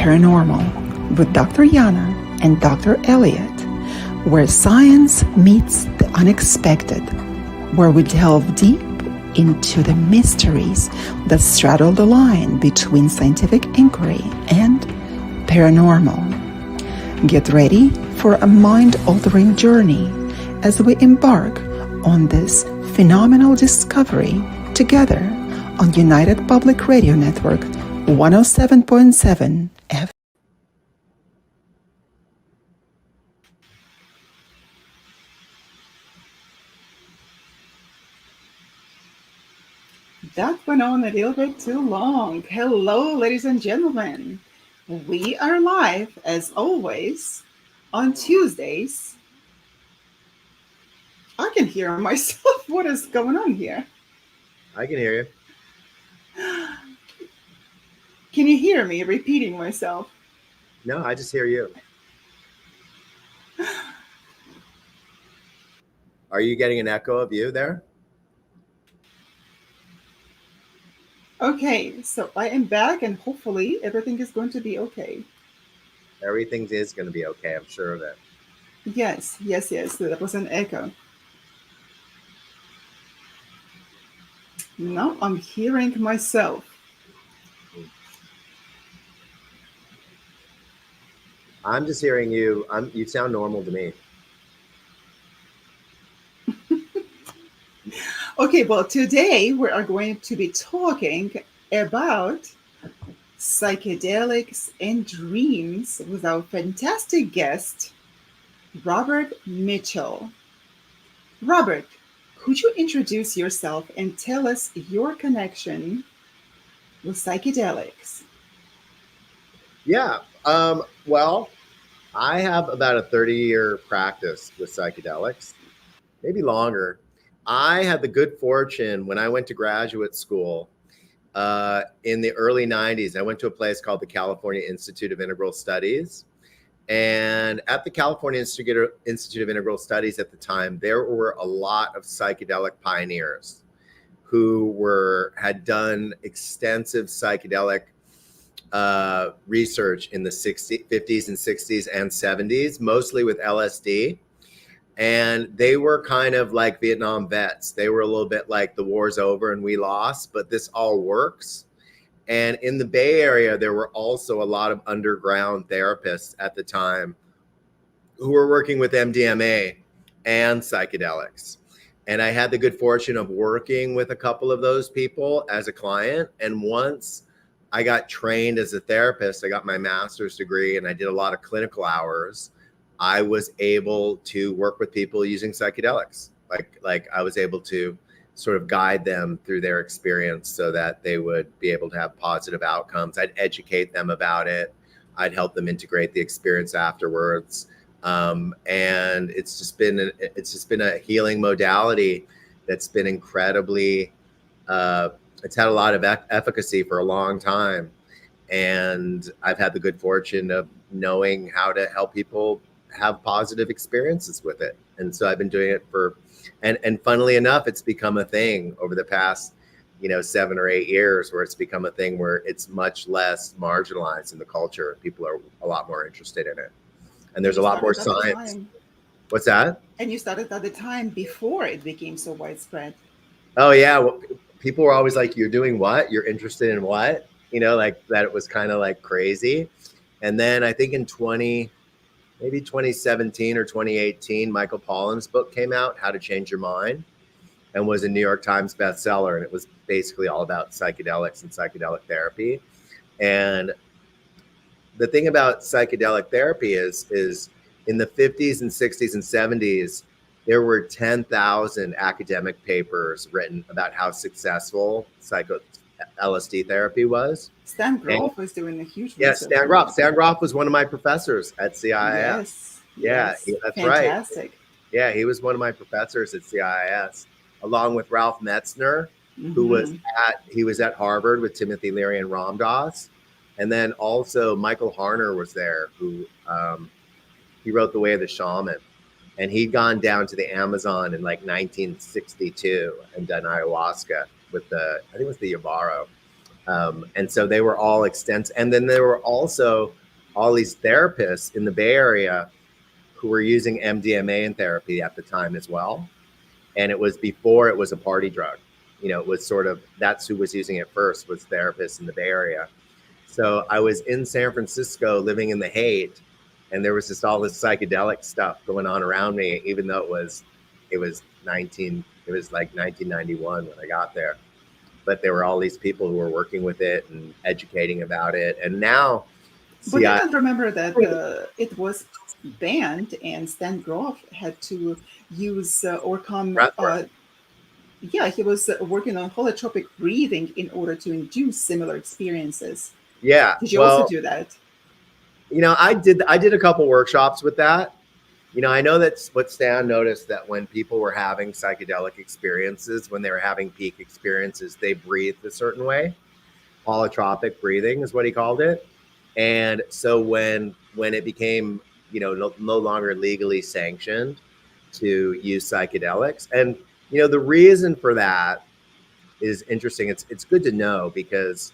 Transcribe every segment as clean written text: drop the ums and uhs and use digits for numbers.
ParaNormal with Dr. Yana and Dr. Elliot, where science meets the unexpected, where we delve deep into the mysteries that straddle the line between scientific inquiry and paranormal. Get ready for a mind-altering journey as we embark on this phenomenal discovery together on United Public Radio Network 107.7 FM. That went on a little bit too long. Hello, ladies and gentlemen. We are live, as always, on Tuesdays. I can hear myself. What is going on here? I can hear you. Can you hear me repeating myself? No, I just hear you. Are you getting an echo of you there? Okay, so I am back and hopefully everything is going to be okay. Everything is going to be okay, I'm sure of it. Yes. That was an echo. No, I'm hearing myself. I'm just hearing you. You sound normal to me. Okay, well, today we are going to be talking about psychedelics and dreams with our fantastic guest, Robert Mitchell. Robert, could you introduce yourself and tell us your connection with psychedelics? Yeah. Well, I have about a 30-year practice with psychedelics, maybe longer. I had the good fortune when I went to graduate school in the early 90s. I went to a place called the California Institute of Integral Studies. And at the California Institute of Integral Studies at the time, there were a lot of psychedelic pioneers who had done extensive psychedelic research in the 50s and 60s and 70s, mostly with LSD. And they were kind of like Vietnam vets. They were a little bit like the war's over and we lost, but this all works. And in the Bay Area, there were also a lot of underground therapists at the time who were working with MDMA and psychedelics. And I had the good fortune of working with a couple of those people as a client. And once I got trained as a therapist, I got my master's degree and I did a lot of clinical hours. I was able to work with people using psychedelics. Like I was able to sort of guide them through their experience so that they would be able to have positive outcomes. I'd educate them about it. I'd help them integrate the experience afterwards. And it's just been a healing modality that's been incredibly, it's had a lot of efficacy for a long time. And I've had the good fortune of knowing how to help people have positive experiences with it. And so I've been doing it and funnily enough, it's become a thing over the past, 7 or 8 years where it's become a thing where it's much less marginalized in the culture. People are a lot more interested in it. And there's a lot more science. What's that? And you started at the time before it became so widespread. Oh, yeah. Well, people were always like, you're doing what? You're interested in what? Like that it was kind of like crazy. And then I think in 2017 or 2018, Michael Pollan's book came out, How to Change Your Mind, and was a New York Times bestseller. And it was basically all about psychedelics and psychedelic therapy. And the thing about psychedelic therapy is in the 50s and 60s and 70s, there were 10,000 academic papers written about how successful LSD therapy was. Stan Grof was doing a huge research. Yeah, Stan Grof. Stan Grof was one of my professors at CIIS. Yes, that's fantastic. Right. Yeah, he was one of my professors at CIIS, along with Ralph Metzner, who was at Harvard with Timothy Leary and Ram Dass. And then also Michael Harner was there, who he wrote The Way of the Shaman. And he'd gone down to the Amazon in like 1962 and done ayahuasca with I think it was the Yabaro. And so they were all extensive. And then there were also all these therapists in the Bay Area who were using MDMA in therapy at the time as well. And it was before it was a party drug. You know, it was sort of, that's who was using it first, was therapists in the Bay Area. So I was in San Francisco living in the Haight, and there was just all this psychedelic stuff going on around me, even though it was like 1991 when I got there. But there were all these people who were working with it and educating about it. And now, But I can remember that it was banned, and Stan Grof had to use yeah, he was working on holotropic breathing in order to induce similar experiences. Yeah. Did you also do that? You know, I did a couple workshops with that. You know, I know that's what Stan noticed, that when people were having psychedelic experiences, when they were having peak experiences, they breathed a certain way. Holotropic breathing is what he called it. And so when it became, you know, no longer legally sanctioned to use psychedelics, and you know, the reason for that is interesting. It's good to know because,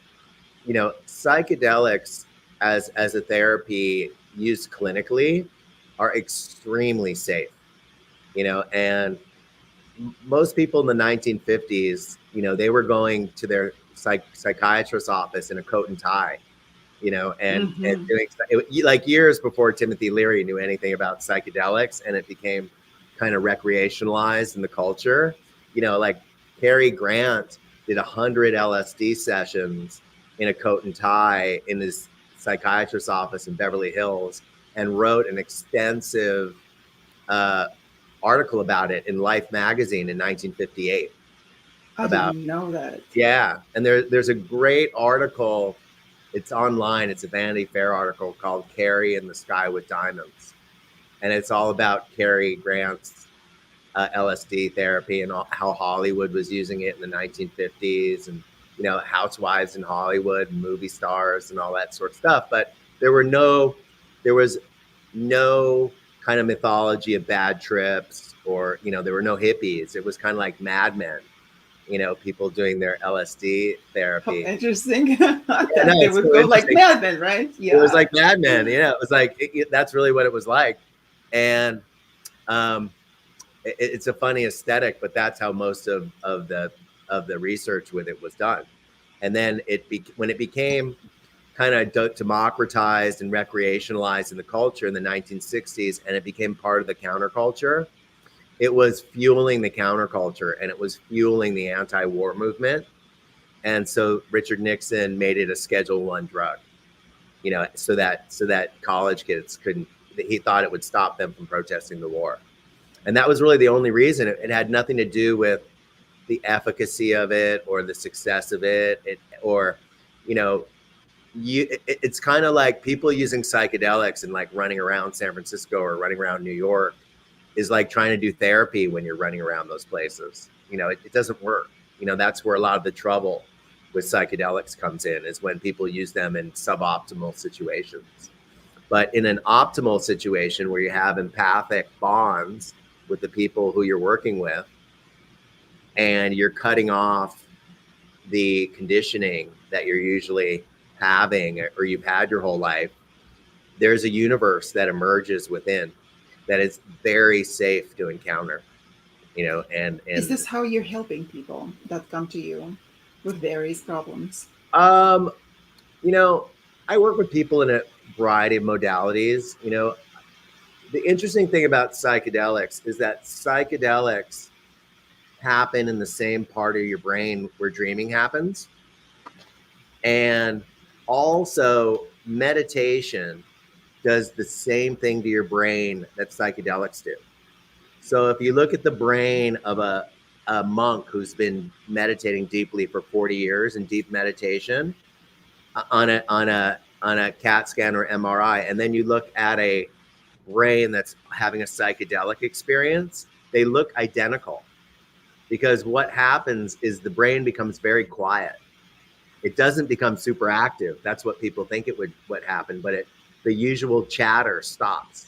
you know, psychedelics as a therapy used clinically are extremely safe, you know, and most people in the 1950s, you know, they were going to their psychiatrist's office in a coat and tie, you know, and doing like years before Timothy Leary knew anything about psychedelics, and it became kind of recreationalized in the culture. You know, like Cary Grant did 100 LSD sessions in a coat and tie in his psychiatrist's office in Beverly Hills, and wrote an extensive article about it in Life magazine in 1958. I didn't know that. Yeah, and there's a great article. It's online. It's a Vanity Fair article called "Cary in the Sky with Diamonds," and it's all about Cary Grant's LSD therapy and how Hollywood was using it in the 1950s, and you know, housewives in Hollywood and movie stars and all that sort of stuff. But there was no kind of mythology of bad trips, or you know, there were no hippies. It was kind of like Mad Men, you know, people doing their LSD therapy. How interesting. They would go like Mad Men, right? Yeah, it was like Mad Men. You know, it was like that's really what it was like, and it's a funny aesthetic, but that's how most of the research with it was done. And then when it became kind of democratized and recreationalized in the culture in the 1960s, and it became part of the counterculture, it was fueling the counterculture, and it was fueling the anti-war movement. And so Richard Nixon made it a Schedule I drug, you know, so that college kids couldn't. He thought it would stop them from protesting the war. And that was really the only reason. It had nothing to do with the efficacy of it or the success of it, or, you know, it's kind of like people using psychedelics and like running around San Francisco or running around New York is like trying to do therapy when you're running around those places. You know, it doesn't work. You know, that's where a lot of the trouble with psychedelics comes in, is when people use them in suboptimal situations. But in an optimal situation where you have empathic bonds with the people who you're working with, and you're cutting off the conditioning that you're usually having or you've had your whole life, there's a universe that emerges within that is very safe to encounter, you know. And is this how you're helping people that come to you with various problems? You know, I work with people in a variety of modalities. You know, the interesting thing about psychedelics is that psychedelics happen in the same part of your brain where dreaming happens. And also, meditation does the same thing to your brain that psychedelics do. So if you look at the brain of a monk who's been meditating deeply for 40 years in deep meditation on a CAT scan or MRI, and then you look at a brain that's having a psychedelic experience, they look identical. Because what happens is the brain becomes very quiet. It doesn't become super active. That's what people think it would happen, but the usual chatter stops.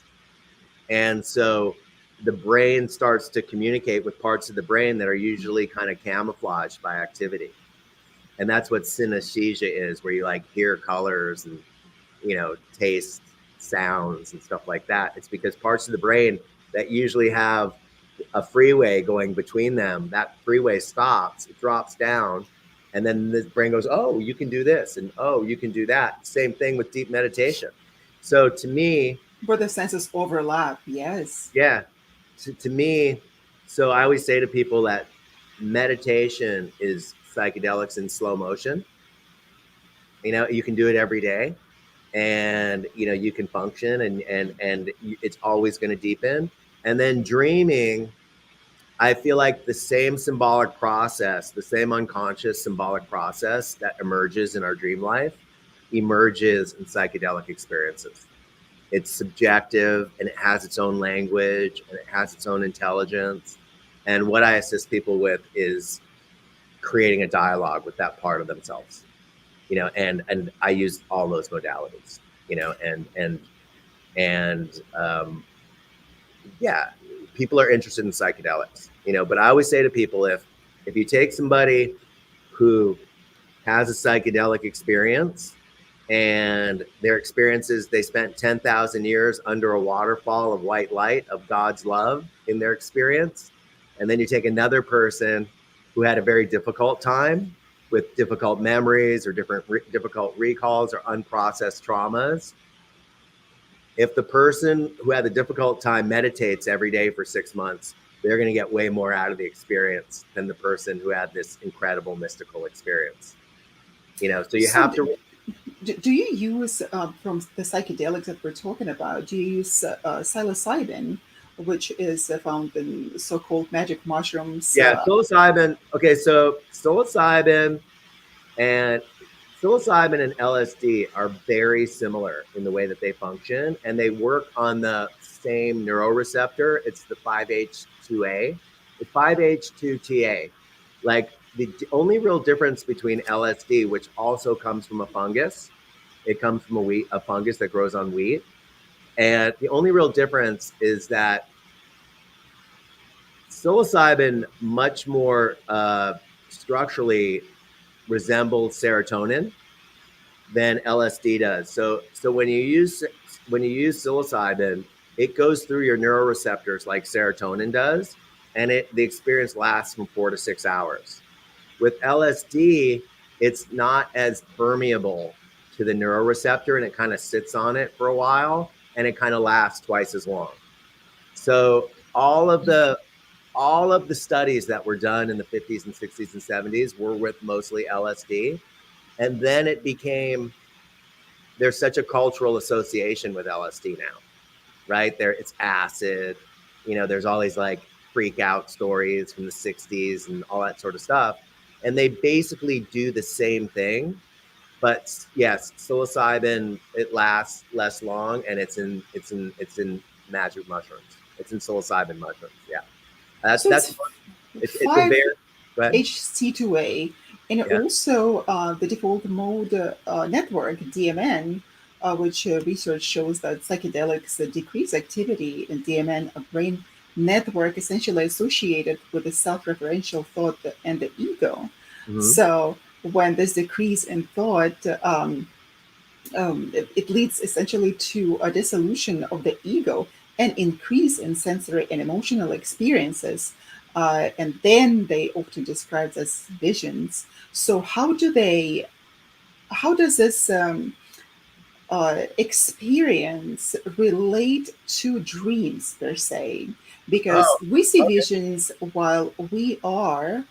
And so the brain starts to communicate with parts of the brain that are usually kind of camouflaged by activity. And that's what synesthesia is, where you like hear colors and, you know, taste sounds and stuff like that. It's because parts of the brain that usually have a freeway going between them, that freeway stops, it drops down, and then the brain goes, oh, you can do this, and oh, you can do that. Same thing with deep meditation. So to me, But the senses overlap, yes. yeah, to me, so I always say to people that meditation is psychedelics in slow motion. You know, you can do it every day, and you know you can function, and it's always going to deepen. And then dreaming, I feel like the same symbolic process, the same unconscious symbolic process that emerges in our dream life emerges in psychedelic experiences. It's subjective, and it has its own language, and it has its own intelligence. And what I assist people with is creating a dialogue with that part of themselves, you know, and I use all those modalities, you know, and yeah, people are interested in psychedelics, you know. But I always say to people, if you take somebody who has a psychedelic experience, and their experiences, they spent 10,000 years under a waterfall of white light of God's love in their experience, and then you take another person who had a very difficult time with difficult memories or difficult recalls or unprocessed traumas. If the person who had the difficult time meditates every day for 6 months, they're going to get way more out of the experience than the person who had this incredible mystical experience. You know, so you So, have to. do you use, from the psychedelics that we're talking about, do you use psilocybin, which is found in so-called magic mushrooms? Yeah, psilocybin. Okay, so and psilocybin and LSD are very similar in the way that they function, and they work on the same neuroreceptor. It's the 5H2A, the 5H2TA. Like the only real difference between LSD, which also comes from a fungus, it comes from a fungus that grows on wheat, and the only real difference is that psilocybin much more structurally resembles serotonin than LSD does. So when you use psilocybin, it goes through your neuroreceptors like serotonin does, and the experience lasts from 4 to 6 hours. With LSD, it's not as permeable to the neuroreceptor, and it kind of sits on it for a while, and it kind of lasts twice as long. So all of the studies that were done in the 50s and 60s and 70s were with mostly LSD. And then there's such a cultural association with LSD now, right? It's acid, you know, there's all these like freak out stories from the 60s and all that sort of stuff. And they basically do the same thing. But yes, psilocybin, it lasts less long, and it's in magic mushrooms. It's in psilocybin mushrooms. Yeah. So That's it's it's a very, go ahead. 5HC2A, and Yeah. also the default mode network, DMN, which research shows that psychedelics decrease activity in DMN, a brain network essentially associated with the self-referential thought and the ego. Mhm. So when this decrease in thought, it leads essentially to a dissolution of the ego and increase in sensory and emotional experiences. And then they often described as visions. So how does this experience relate to dreams per se? Because Oh, we see okay. visions while we are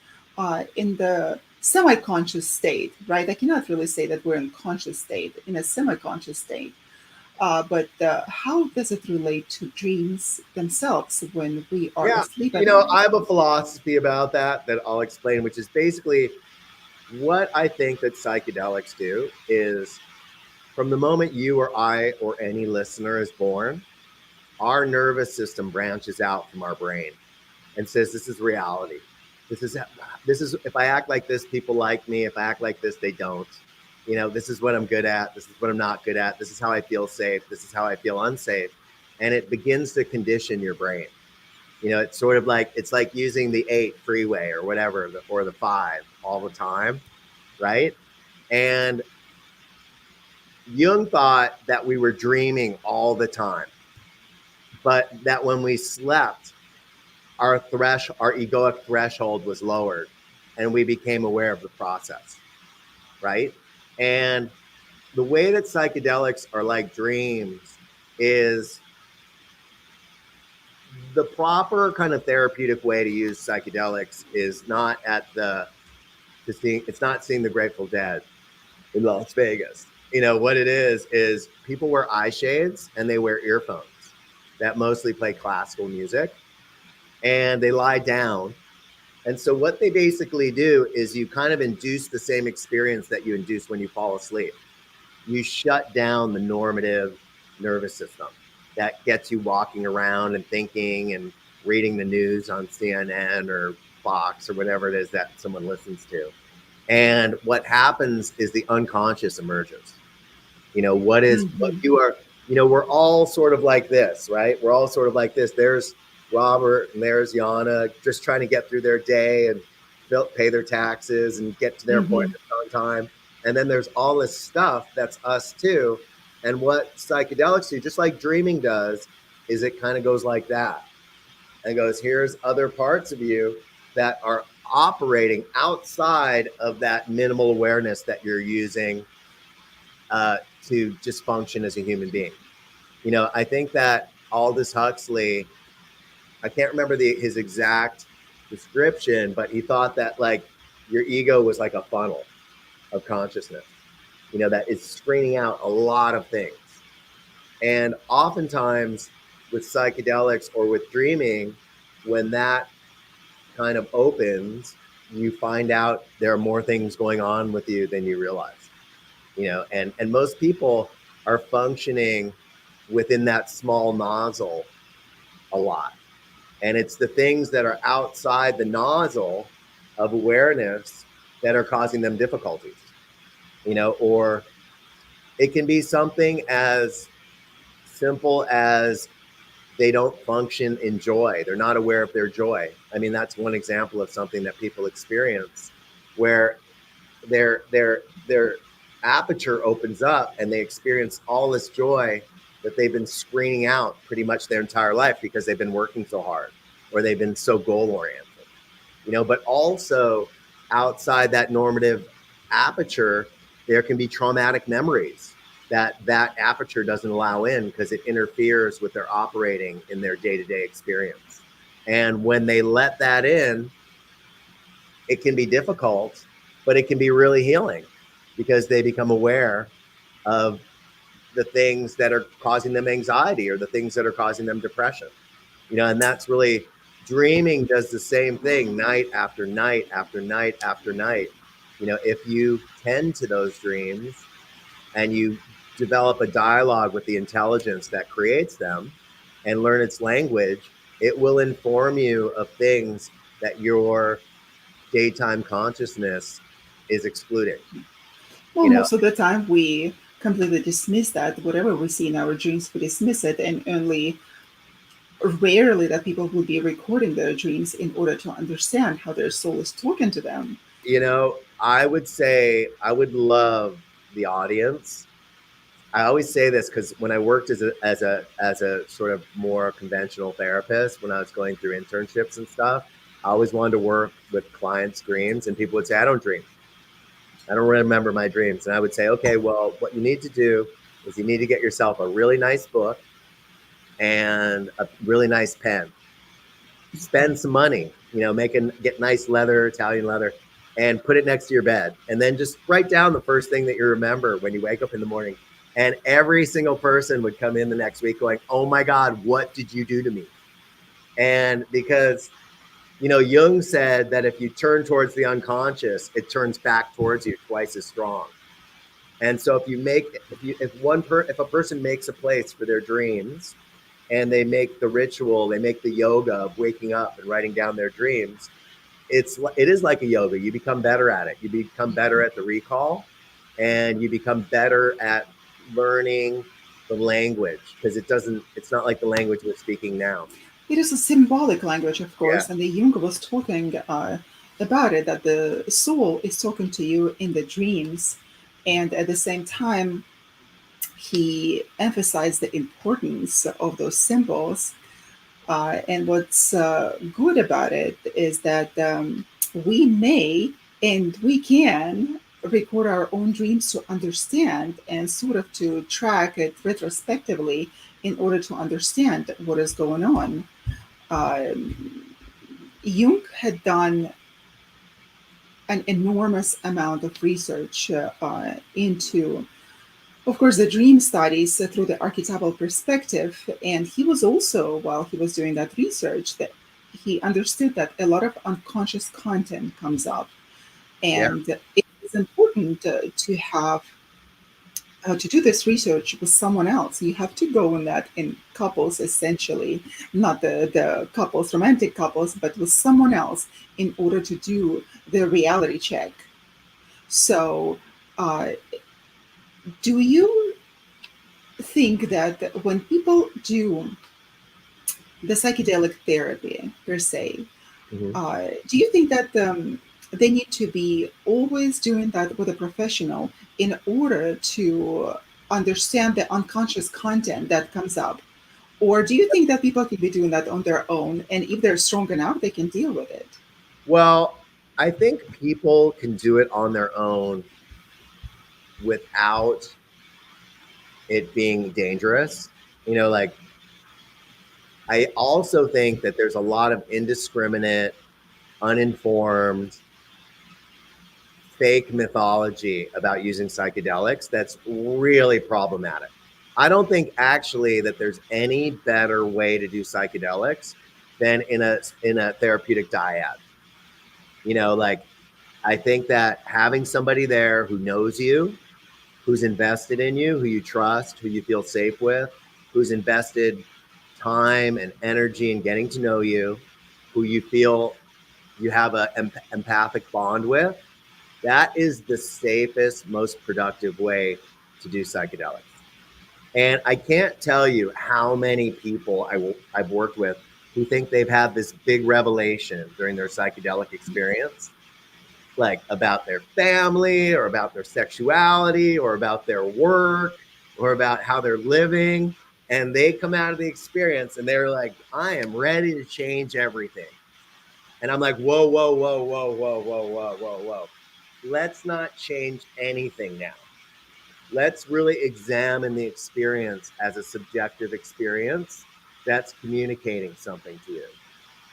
in the semi-conscious state, right? I cannot really say that we're in conscious state, in a semi-conscious state. But how does it relate to dreams themselves when we are Yeah. asleep You at know, night? I have a philosophy about that I'll explain, which is basically what I think that psychedelics do is from the moment you or I or any listener is born, our nervous system branches out from our brain and says, this is reality. This is if I act like this, people like me. If I act like this, they don't. You know, this is what I'm good at. This is what I'm not good at. This is how I feel safe. This is how I feel unsafe. And it begins to condition your brain. You know, it's like using the 8 freeway or whatever, or the 5 all the time, right? And Jung thought that we were dreaming all the time, but that when we slept, our egoic threshold was lowered and we became aware of the process, right? And the way that psychedelics are like dreams is the proper kind of therapeutic way to use psychedelics is not it's not seeing the Grateful Dead in Las Vegas. What it is people wear eye shades and they wear earphones that mostly play classical music, and they lie down. And so what they basically do is you kind of induce the same experience that you induce when you fall asleep. You shut down the normative nervous system that gets you walking around and thinking and reading the news on CNN or Fox or whatever it is that someone listens to. And what happens is the unconscious emerges. What you are, we're all sort of like this, right? We're all sort of like this. There's Robert and there's Yana just trying to get through their day and pay their taxes and get to their appointments on time. And then there's all this stuff that's us too. And what psychedelics do, just like dreaming does, is it kind of goes like that and goes, here's other parts of you that are operating outside of that minimal awareness that you're using to just function as a human being. I think that Aldous Huxley, I can't remember his exact description, but he thought that like your ego was like a funnel of consciousness, that is screening out a lot of things. And oftentimes with psychedelics or with dreaming, when that kind of opens, you find out there are more things going on with you than you realize, and most people are functioning within that small nozzle a lot. And it's the things that are outside the nozzle of awareness that are causing them difficulties, or it can be something as simple as they don't function in joy. They're not aware of their joy. I mean, that's one example of something that people experience where their aperture opens up and they experience all this joy that they've been screening out pretty much their entire life because they've been working so hard or they've been so goal-oriented, but also outside that normative aperture, there can be traumatic memories that aperture doesn't allow in because it interferes with their operating in their day-to-day experience. And when they let that in, it can be difficult, but it can be really healing because they become aware of the things that are causing them anxiety or the things that are causing them depression. And that's really, dreaming does the same thing night after night after night after night. If you tend to those dreams and you develop a dialogue with the intelligence that creates them and learn its language, it will inform you of things that your daytime consciousness is excluding. Well, most of the time we completely dismiss that. Whatever we see in our dreams, we dismiss it, and only rarely that people will be recording their dreams in order to understand how their soul is talking to them. I would say I would love the audience. I always say this because when I worked as a sort of more conventional therapist, when I was going through internships and stuff, I always wanted to work with clients' dreams, and people would say, I don't dream. I don't remember my dreams. And I would say, okay, well, what you need to do is you need to get yourself a really nice book and a really nice pen. Spend some money, get nice leather, Italian leather, and put it next to your bed. And then just write down the first thing that you remember when you wake up in the morning. And every single person would come in the next week going, oh my God, what did you do to me? And because, Jung said that if you turn towards the unconscious, it turns back towards you twice as strong. And so if a person makes a place for their dreams and they make the ritual, they make the yoga of waking up and writing down their dreams, it is like a yoga. You become better at it. You become better at the recall, and you become better at learning the language because it's not like the language we're speaking now. It is a symbolic language, of course, Yeah. and the Jung was talking about it, that the soul is talking to you in the dreams. And at the same time, he emphasized the importance of those symbols. And what's good about it is that we may and we can record our own dreams to understand and sort of to track it retrospectively in order to understand what is going on. Jung had done an enormous amount of research into, of course, the dream studies through the archetypal perspective. And he was also, while he was doing that research, that he understood that a lot of unconscious content comes up. Yeah. And it is important to have to do this research with someone else. You have to go in that in couples, essentially, not the couples, romantic couples, but with someone else in order to do the reality check. So, uh, do you think that when people do the psychedelic therapy per se, Mhm. do you think that they need to be always doing that with a professional in order to understand the unconscious content that comes up? Or do you think that people can be doing that on their own, and if they're strong enough, they can deal with it? Well, I think people can do it on their own without it being dangerous. You know, like I also think that there's a lot of indiscriminate, uninformed, fake mythology about using psychedelics that's really problematic. I don't think actually that there's any better way to do psychedelics than in a therapeutic dyad. You know, like I think that having somebody there who knows you, who's invested in you, who you trust, who you feel safe with, who's invested time and energy in getting to know you, who you feel you have a empathic bond with, that is the safest, most productive way to do psychedelics. And I can't tell you how many people I've worked with who think they've had this big revelation during their psychedelic experience, like about their family or about their sexuality or about their work or about how they're living. And they come out of the experience and they're like, I am ready to change everything. And I'm like, whoa, whoa, whoa, whoa, whoa, whoa, whoa, whoa, whoa. Let's not change anything now. Let's really examine the experience as a subjective experience that's communicating something to you.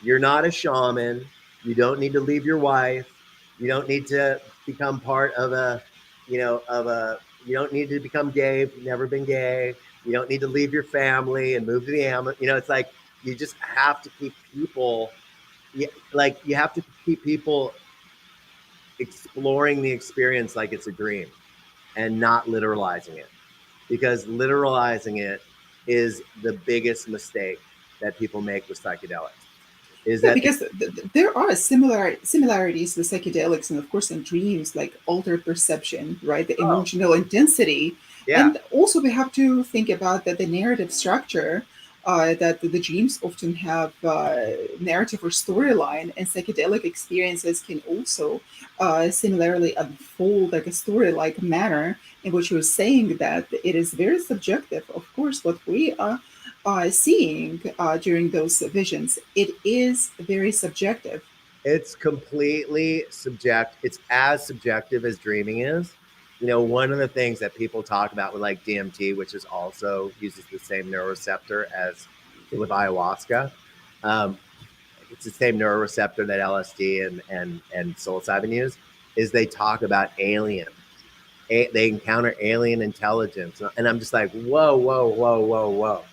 You're not a shaman. You don't need to leave your wife. You don't need to become part of a, you don't need to become gay if you've never been gay. You don't need to leave your family and move to the Amazon. It's like you just have to keep people, like you have to keep people exploring the experience like it's a dream and not literalizing it, because literalizing it is the biggest mistake that people make with psychedelics is Yeah, that because there are similarities with psychedelics and, of course, in dreams, like altered perception, right? The oh emotional intensity. yeah, And also, we have to think about that the narrative structure, that the dreams often have narrative or storyline, and psychedelic experiences can also similarly unfold like a story-like manner, in which you're saying that it is very subjective. Of course, what we are seeing during those visions, it is very subjective. it's completely it's as subjective as dreaming is. One of the things that people talk about with like DMT, which is also uses the same neuroreceptor as with ayahuasca, um, it's the same neuroreceptor that LSD and psilocybin use, is they talk about aliens. They encounter alien intelligence. And I'm just like, whoa, whoa, whoa, whoa, whoa.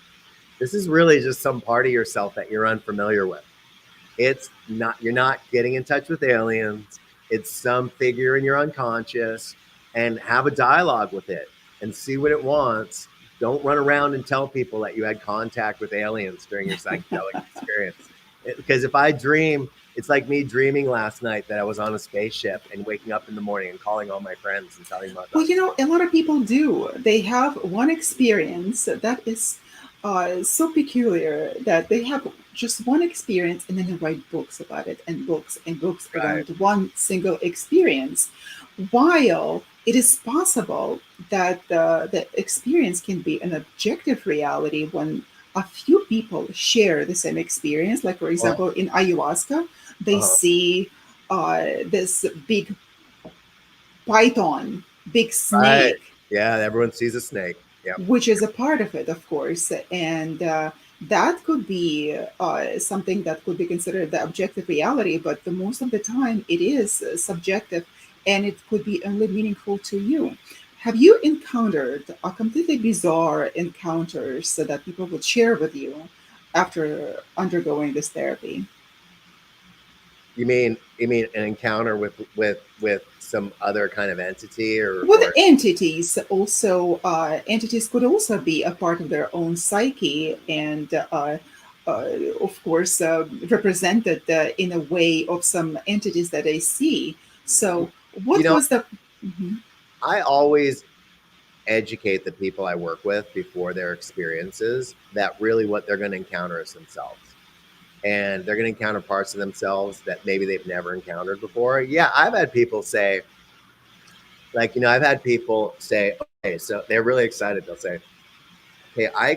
This is really just some part of yourself that you're unfamiliar with. It's not, you're not getting in touch with aliens. It's some figure in your unconscious, and have a dialogue with it and see what it wants. Don't run around and tell people that you had contact with aliens during your psychedelic experience. Because if I dream, it's like me dreaming last night that I was on a spaceship and waking up in the morning and calling all my friends and telling them about Well, them. a lot of people do. They have one experience that is so peculiar that they have just one experience and then they write books about it and books and books Right. around one single experience, while it is possible that the experience can be an objective reality when a few people share the same experience. Like, for Uh, example, in ayahuasca, they uh, see this big python, big right. snake, Yeah, everyone sees a snake. Yep. which is a part of it, of course. And that could be something that could be considered the objective reality, but the most of the time it is subjective and it could be only meaningful to you. Have you encountered a completely bizarre encounters that people would share with you after undergoing this therapy? You mean an encounter with some other kind of entity With or entities, also, entities could also be a part of their own psyche and, of course, represented in a way of some entities that I see. So, you what know, was the. Mhm. I always educate the people I work with before their experiences that really what they're going to encounter is themselves. And they're going to encounter parts of themselves that maybe they've never encountered before. Yeah, I've had people say, like, I've had people say, okay, so they're really excited. They'll say, okay, I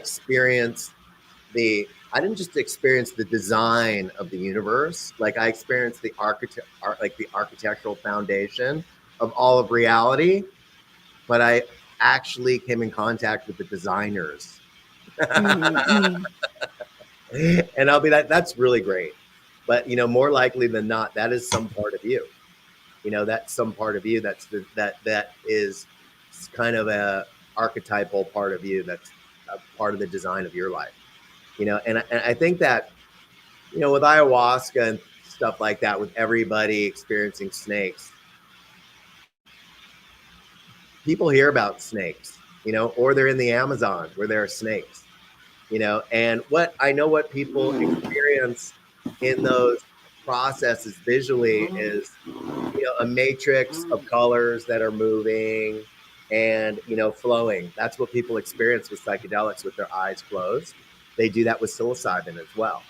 didn't just experience the design of the universe. Like I experienced like the architectural foundation of all of reality, but I actually came in contact with the designers. Mm, mm. And I'll be that's really great. But more likely than not, that is some part of you. That's some part of you that is kind of a archetypal part of you that's a part of the design of your life. And I think that with ayahuasca and stuff like that, with everybody experiencing snakes, people hear about snakes, or they're in the Amazon where there are snakes, and what people experience in those processes visually is, a matrix of colors that are moving and, flowing. That's what people experience with psychedelics with their eyes closed. They do that with psilocybin as well.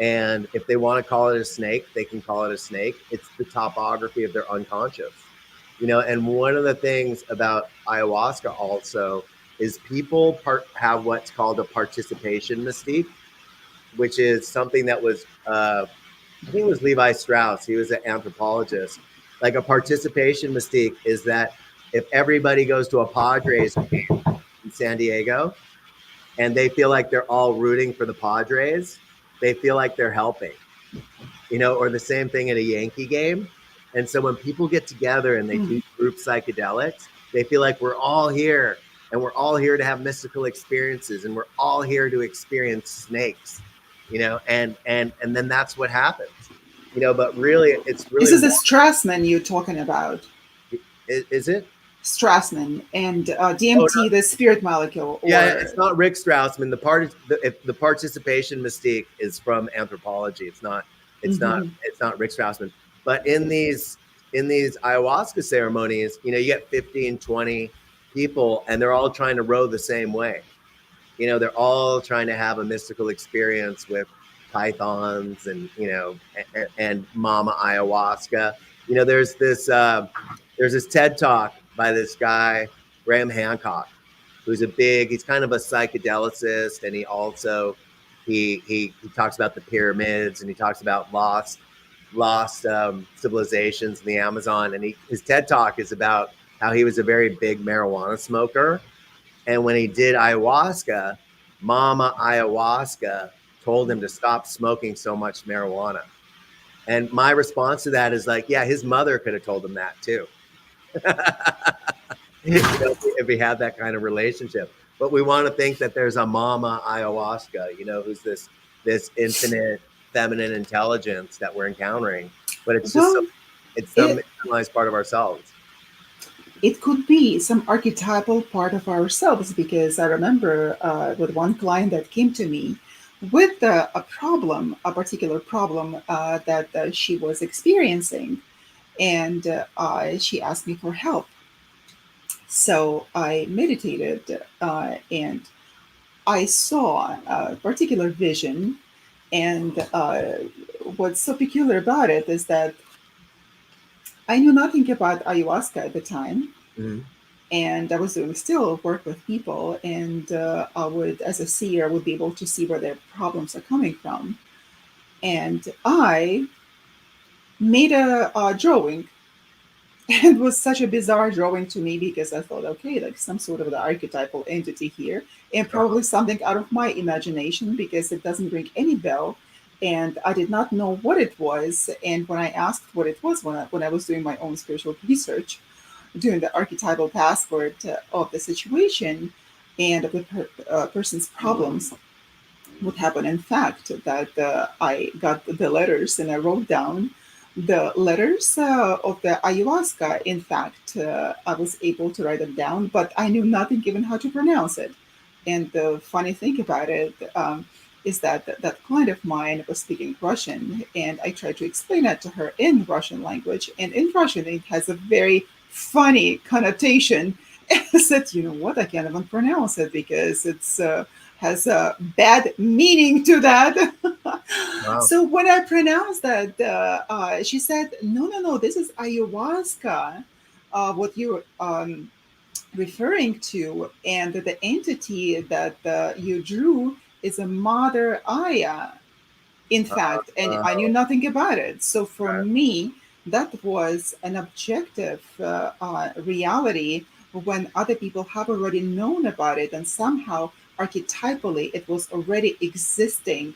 And if they want to call it a snake, they can call it a snake. It's the topography of their unconscious. And one of the things about ayahuasca also is people have what's called a participation mystique, which is something that was, I think it was Levi Strauss. He was an anthropologist. Like a participation mystique is that if everybody goes to a Padres game in San Diego and they feel like they're all rooting for the Padres, they feel like they're helping, or the same thing at a Yankee game. And so when people get together and they do group psychedelics, they feel like we're all here and we're all here to have mystical experiences and we're all here to experience snakes, and then that's what happens, but really it's This really is the more, Strassman you're talking about. is it? Strassman and Oh, DMT, the spirit molecule, yeah, or. it's not Rick Strassman. The participation mystique is from anthropology. It's not. It's not. Mhm. It's not Rick Strassman. But in these ayahuasca ceremonies, you get 15, 20 people, and they're all trying to row the same way. They're all trying to have a mystical experience with pythons and and Mama Ayahuasca. There's this TED talk by this guy Graham Hancock, he's kind of a psychedelicist, and he talks about the pyramids, and he talks about lost civilizations in the Amazon, and his TED talk is about how he was a very big marijuana smoker, and when he did ayahuasca, Mama Ayahuasca told him to stop smoking so much marijuana. And my response to that is like, yeah, his mother could have told him that too. If we have that kind of relationship. But we want to think that there's a Mama Ayahuasca, who's this infinite feminine intelligence that we're encountering. But Well, it's some it internalized part of ourselves. it could be some archetypal part of ourselves, because I remember with one client that came to me with a problem, a particular problem that she was experiencing, and she asked me for help. So I meditated and I saw a particular vision, and what's so peculiar about it is that I knew nothing about ayahuasca at the time, Mhm. and I was doing still work with people, and I would, as a seer, I would be able to see where their problems are coming from. And I made a drawing. It was such a bizarre drawing to me because I thought, okay, like some sort of the archetypal entity here, and Uh-huh. probably something out of my imagination because it doesn't ring any bell. And I did not know what it was. And when I asked what it was, when I was doing my own spiritual research, doing the archetypal password of the situation and of the person's problems, what happened in fact that I got the letters and I wrote down the letters of the ayahuasca. In fact, I was able to write them down, but I knew nothing given how to pronounce it. And the funny thing about it is that that client of mine was speaking Russian, and I tried to explain that to her in Russian language. And in Russian, it has a very funny connotation. And I said, you know what, I can't even pronounce it because it's has a bad meaning to that. Wow. So when I pronounced that, she said, "No, no, no. This is ayahuasca. What you're referring to, and the entity that you drew is a Mother Aya, in fact." And I knew Oh, nothing about it. So for okay. me, that was an objective reality when other people have already known about it, and somehow archetypally it was already existing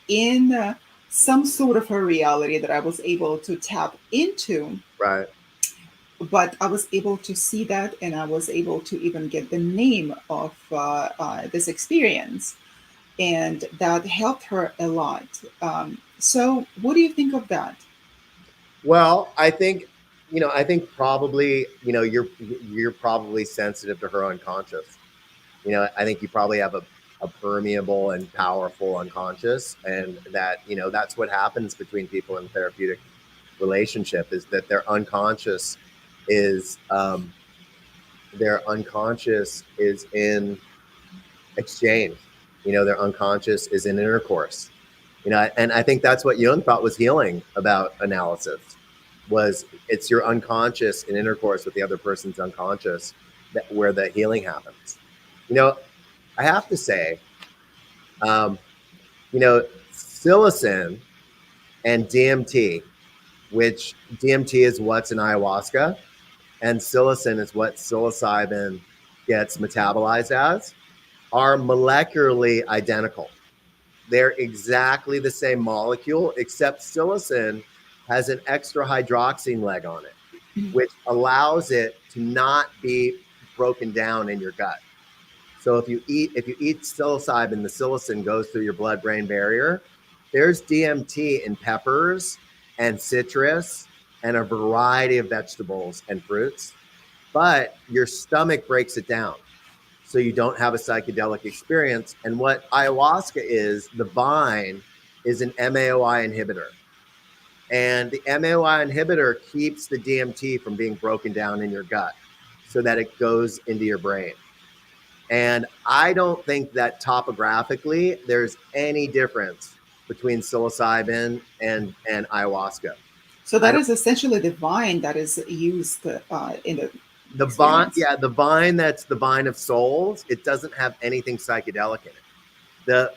in some sort of a reality that I was able to tap into. Right. But I was able to see that, and I was able to even get the name of this experience, and that helped her a lot. So, what do you think of that? Well, I think probably, you're probably sensitive to her unconscious. I think you probably have a permeable and powerful unconscious, and that, that's what happens between people in therapeutic relationship is that is their unconscious is in exchange. Their unconscious is in intercourse. And I think that's what Jung thought was healing about analysis was it's your unconscious in intercourse with the other person's unconscious that where the healing happens. You know, I have to say, um, psilocin and DMT, which DMT is what's in ayahuasca, and psilocin is what psilocybin gets metabolized as, are molecularly identical. They're exactly the same molecule, except psilocin has an extra hydroxine leg on it, which allows it to not be broken down in your gut. So if you eat psilocybin, the psilocin goes through your blood-brain barrier. There's DMT in peppers and citrus and a variety of vegetables and fruits, but your stomach breaks it down so you don't have a psychedelic experience. And what ayahuasca is, the vine is an MAOI inhibitor. And the MAOI inhibitor keeps the DMT from being broken down in your gut so that it goes into your brain. And I don't think that topographically there's any difference between psilocybin and ayahuasca. So I that don't is essentially the vine that is used in the the vine, experience. yeah, the vine that's the vine of souls, it doesn't have anything psychedelic in it. The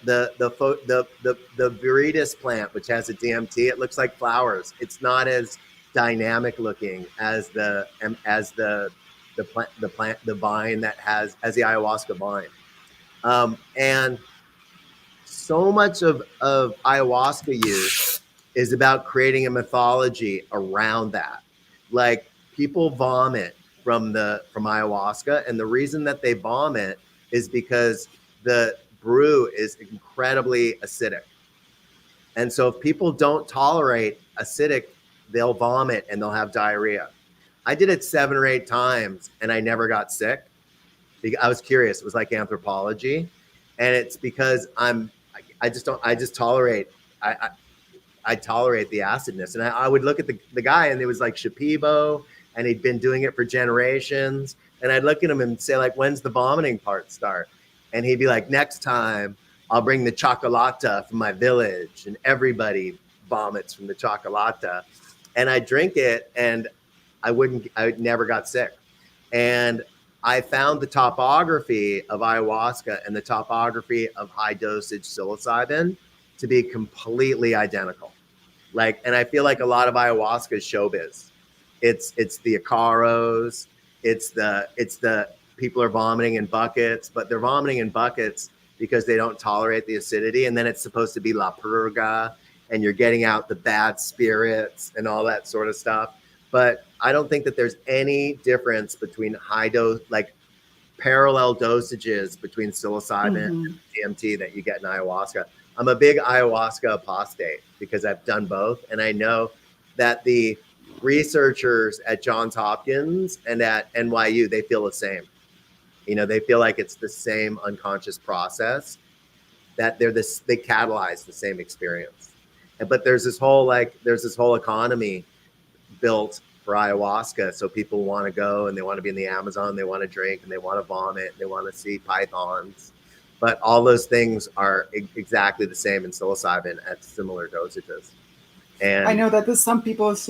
viridis plant, which has a DMT, it looks like flowers. It's not as dynamic looking as the vine that has as the ayahuasca vine. And so much of ayahuasca use is about creating a mythology around that. Like people vomit from ayahuasca, and the reason that they vomit is because the brew is incredibly acidic. And so if people don't tolerate acidic, they'll vomit and they'll have diarrhea. I did it 7 or 8 times and I never got sick. I was curious. It was like anthropology. And it's because I just tolerate, I, I, I tolerate the acidness. And I would look at the guy and it was like Shipibo and he'd been doing it for generations. And I'd look at him and say like, when's the vomiting part start? And he'd be like, next time I'll bring the chocolata from my village, and everybody vomits from the chocolata. And I drink it, and I never got sick. And I found the topography of ayahuasca and the topography of high dosage psilocybin to be completely identical. Like, and I feel like a lot of ayahuasca is showbiz. It's the Icaros, it's the people are vomiting in buckets, but they're vomiting in buckets because they don't tolerate the acidity. And then it's supposed to be La Purga, and you're getting out the bad spirits and all that sort of stuff. But I don't think that there's any difference between high dose, like parallel dosages between psilocybin and DMT that you get in ayahuasca. I'm a big ayahuasca apostate because I've done both. And I know that the researchers at Johns Hopkins and at NYU, they feel the same. You know, they feel like it's the same unconscious process, that they catalyze the same experience. But there's this whole economy built for ayahuasca. So people want to go and they want to be in the Amazon, they want to drink and they want to vomit, they want to see pythons. But all those things are exactly the same in psilocybin at similar dosages. And I know that some people's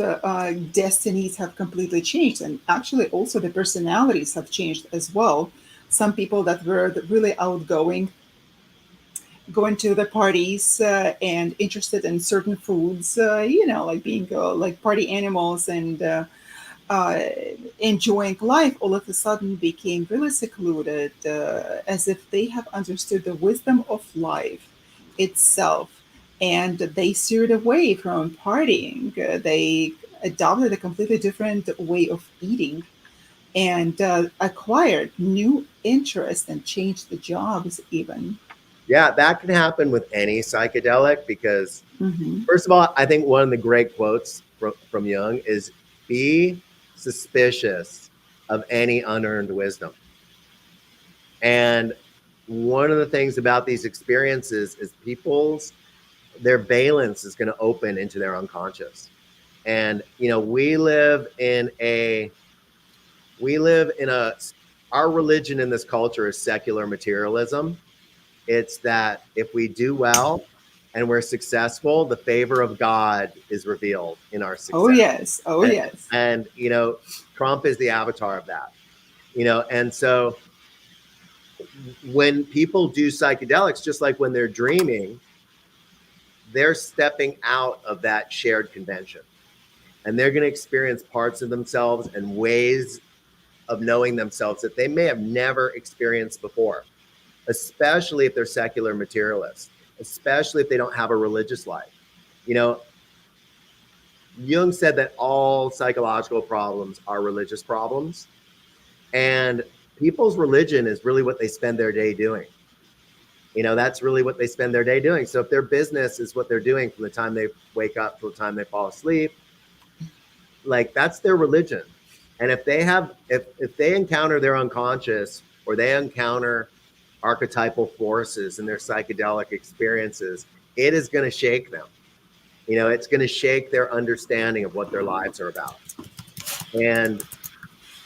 destinies have completely changed, and actually also the personalities have changed as well. Some people that were really outgoing, going to the parties and interested in certain foods, like being like party animals and enjoying life, all of a sudden became really secluded, as if they have understood the wisdom of life itself. And they steered away from partying. They adopted a completely different way of eating and acquired new interests and changed the jobs even. yeah, that can happen with any psychedelic because, first of all, I think one of the great quotes from Jung is be suspicious of any unearned wisdom. And one of the things about these experiences is their valence is going to open into their unconscious. And, we live in our religion in this culture is secular materialism. It's that if we do well and we're successful, the favor of God is revealed in our success. Oh, yes. Oh, yes. And, Trump is the avatar of that, and so when people do psychedelics, just like when they're dreaming, they're stepping out of that shared convention and they're going to experience parts of themselves and ways of knowing themselves that they may have never experienced before, especially if they're secular materialists, especially if they don't have a religious life. Jung said that all psychological problems are religious problems, and people's religion is really what they spend their day doing. That's really what they spend their day doing. So if their business is what they're doing from the time they wake up to the time they fall asleep, like that's their religion. And if they encounter their unconscious, or they encounter archetypal forces in their psychedelic experiences, it is going to shake them. It's going to shake their understanding of what their lives are about. And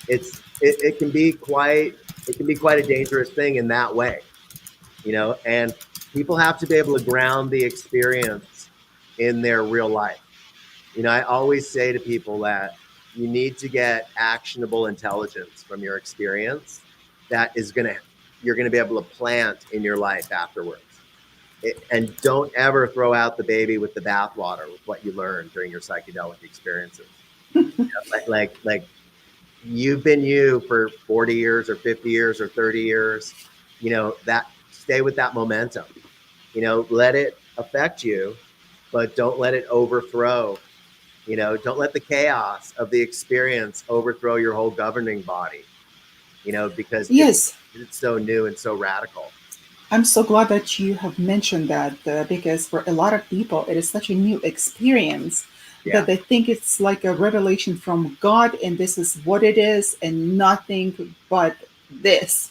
it can be quite a dangerous thing in that way. And people have to be able to ground the experience in their real life. I always say to people that you need to get actionable intelligence from your experience that you're going to be able to plant in your life afterwards. And don't ever throw out the baby with the bathwater with what you learned during your psychedelic experiences. like you've been you for 40 years or 50 years or 30 years, that stay with that momentum, let it affect you, but don't let it overthrow, don't let the chaos of the experience overthrow your whole governing body, because Yes. it's so new and so radical. I'm so glad that you have mentioned that because for a lot of people, it is such a new experience that they think it's like a revelation from God and this is what it is and nothing but this.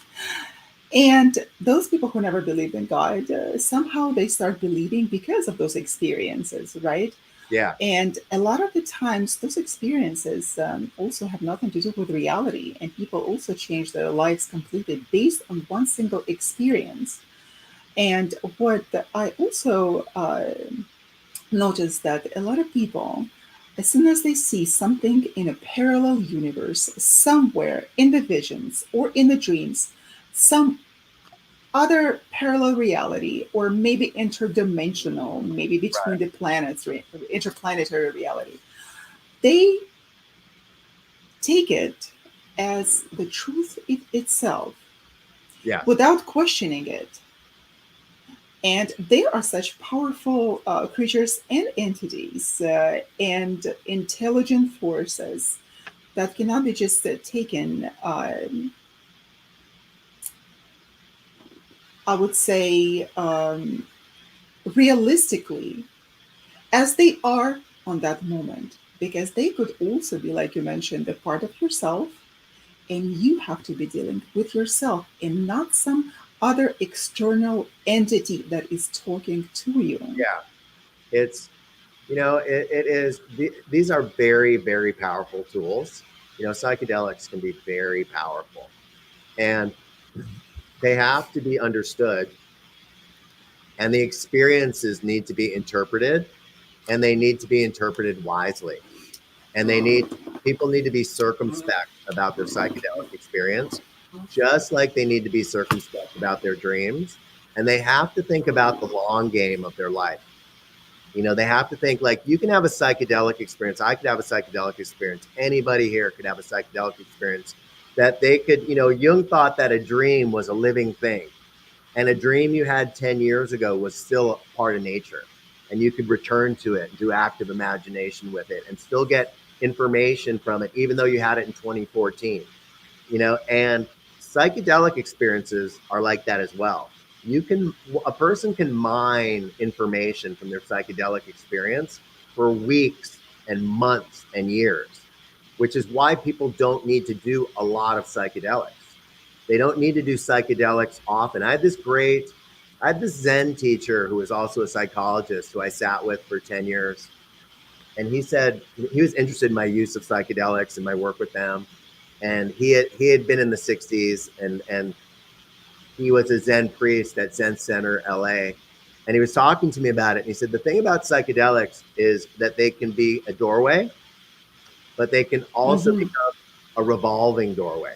And those people who never believed in God, somehow they start believing because of those experiences, right? Yeah. And a lot of the times, those experiences also have nothing to do with reality. And people also change their lives completely based on one single experience. And what I also noticed that a lot of people, as soon as they see something in a parallel universe, somewhere in the visions or in the dreams, some other parallel reality, or maybe interdimensional, maybe between Right. the planets, interplanetary reality, they take it as the truth itself Yeah. without questioning it. And they are such powerful creatures and entities and intelligent forces that cannot be just taken, I would say, realistically as they are on that moment. Because they could also be, like you mentioned, a part of yourself, and you have to be dealing with yourself and not some other external entity that is talking to you. Yeah. It's, it is, these are very, very powerful tools. Psychedelics can be very powerful, and they have to be understood, and the experiences need to be interpreted, and they need to be interpreted wisely. And people need to be circumspect about their psychedelic experience, just like they need to be circumspect about their dreams. And they have to think about the long game of their life. They have to think, like, you can have a psychedelic experience. I could have a psychedelic experience. Anybody here could have a psychedelic experience that they could, Jung thought that a dream was a living thing. And a dream you had 10 years ago was still a part of nature. And you could return to it and do active imagination with it and still get information from it, even though you had it in 2014. And psychedelic experiences are like that as well. A person can mine information from their psychedelic experience for weeks and months and years, which is why people don't need to do a lot of psychedelics. They don't need to do psychedelics often. I had this Zen teacher who was also a psychologist who I sat with for 10 years. And he said he was interested in my use of psychedelics and my work with them. And he had been in the 60s, and he was a Zen priest at Zen Center, LA. And he was talking to me about it. And he said, the thing about psychedelics is that they can be a doorway, but they can also Mm-hmm. become a revolving doorway.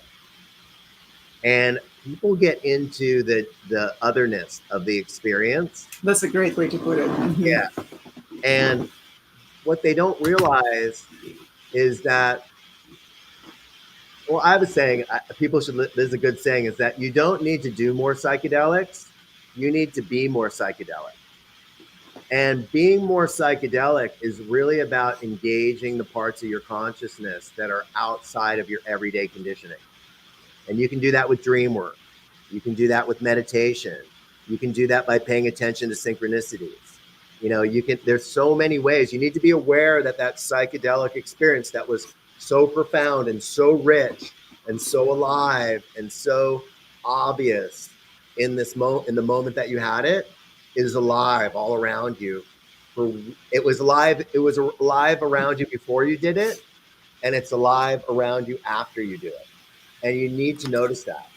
And people get into the otherness of the experience. That's a great way to put it. Mm-hmm. Yeah. And what they don't realize is that, well, I was saying, people should, there's a good saying, is that you don't need to do more psychedelics. You need to be more psychedelic. And being more psychedelic is really about engaging the parts of your consciousness that are outside of your everyday conditioning. And you can do that with dream work. You can do that with meditation. You can do that by paying attention to synchronicities. There's so many ways. You need to be aware that psychedelic experience that was so profound and so rich and so alive and so obvious in the moment that you had it is alive all around you. It was alive around you before you did it, and it's alive around you after you do it. And you need to notice that,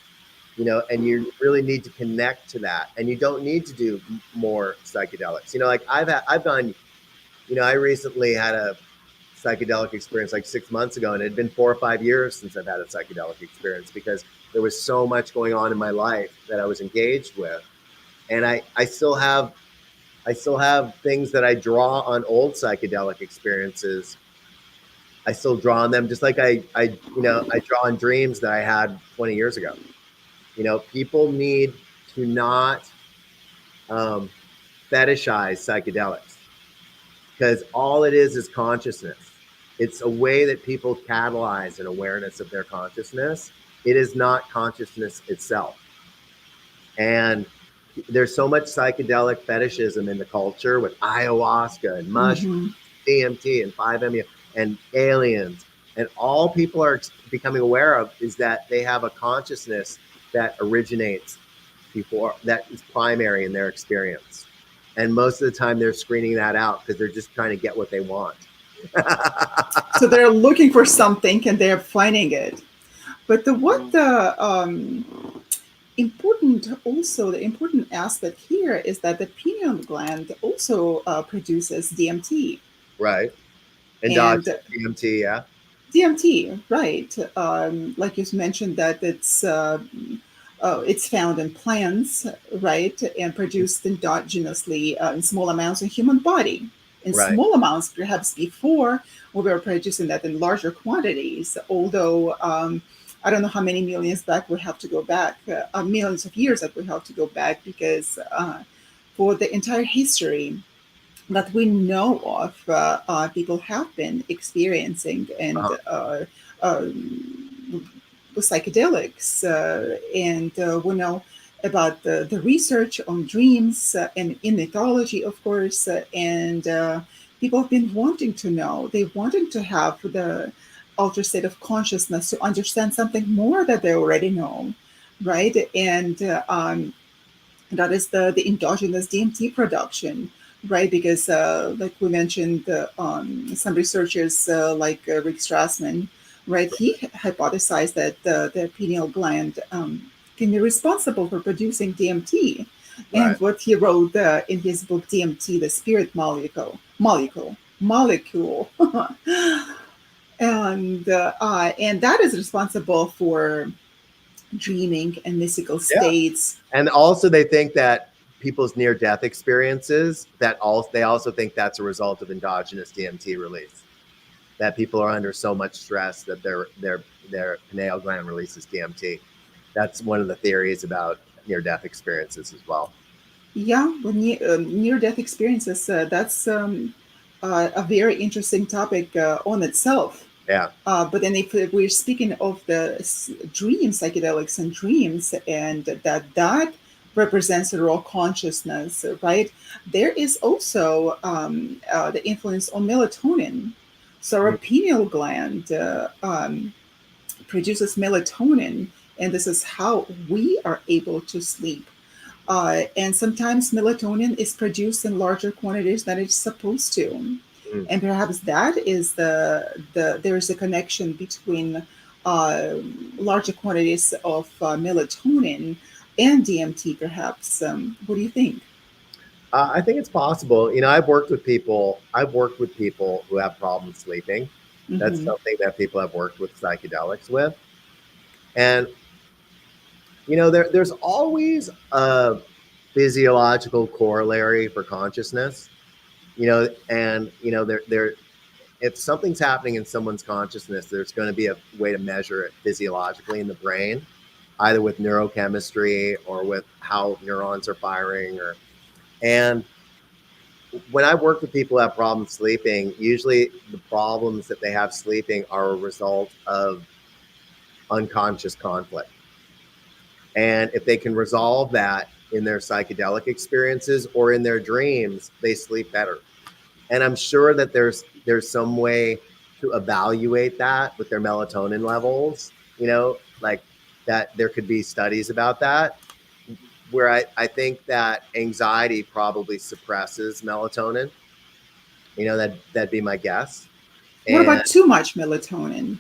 and you really need to connect to that. And you don't need to do more psychedelics. Like I've done, I recently had a psychedelic experience like 6 months ago, and it had been 4 or 5 years since I've had a psychedelic experience because there was so much going on in my life that I was engaged with. And I still have things that I draw on old psychedelic experiences. I still draw on them, just like I draw on dreams that I had 20 years ago. People need to not fetishize psychedelics, because all it is consciousness. It's a way that people catalyze an awareness of their consciousness. It is not consciousness itself. And there's so much psychedelic fetishism in the culture with ayahuasca and mushrooms, Mm-hmm. DMT and 5-MeO and aliens. And all people are becoming aware of is that they have a consciousness that originates that is primary in their experience. And most of the time they're screening that out because they're just trying to get what they want. So they're looking for something and they're finding it. But the important aspect here is that the pineal gland also produces DMT. Right. And Endogenous DMT, yeah. DMT, right? Like you mentioned, that it's found in plants, right, and produced endogenously in small amounts in human body. In Right. small amounts, perhaps before we were producing that in larger quantities. Although I don't know how many millions back we have to go back, millions of years that we have to go back, because for the entire history that we know of, people have been experiencing and uh, psychedelics, and we know about the research on dreams and in mythology, of course, and people have been wanting to know. They wanted to have the altered state of consciousness to understand something more that they already know, right? And that is the endogenous DMT production, right? Because, like we mentioned, some researchers like Rick Strassman, right? He hypothesized that the pineal gland can be responsible for producing DMT, and Right. what he wrote in his book DMT, the spirit molecule, and that is responsible for dreaming and mystical Yeah. states. And also they think that people's near death experiences, they also think that's a result of endogenous DMT release. That people are under so much stress that their pineal gland releases DMT. That's one of the theories about near death experiences as well. Yeah, with near-death experiences, that's a very interesting topic on itself. Yeah. But then if we're speaking of the dream psychedelics and dreams, and that represents the raw consciousness, right? There is also the influence on melatonin. So our Mm. pineal gland produces melatonin, and this is how we are able to sleep. And sometimes melatonin is produced in larger quantities than it's supposed to. Mm. And perhaps that is there's a connection between uh, larger quantities of melatonin and DMT, perhaps. What do you think? I think it's possible. I've worked with people. I've worked with people who have problems sleeping. That's Hmm. something that people have worked with psychedelics with. And there's always a physiological corollary for consciousness. And there if something's happening in someone's consciousness, there's going to be a way to measure it physiologically in the brain, either with neurochemistry or with how neurons are firing. And when I work with people who have problems sleeping, usually the problems that they have sleeping are a result of unconscious conflict. And if they can resolve that in their psychedelic experiences or in their dreams, they sleep better. And I'm sure that there's some way to evaluate that with their melatonin levels, like that there could be studies about that, where I think that anxiety probably suppresses melatonin. That'd be my guess. What And about too much melatonin?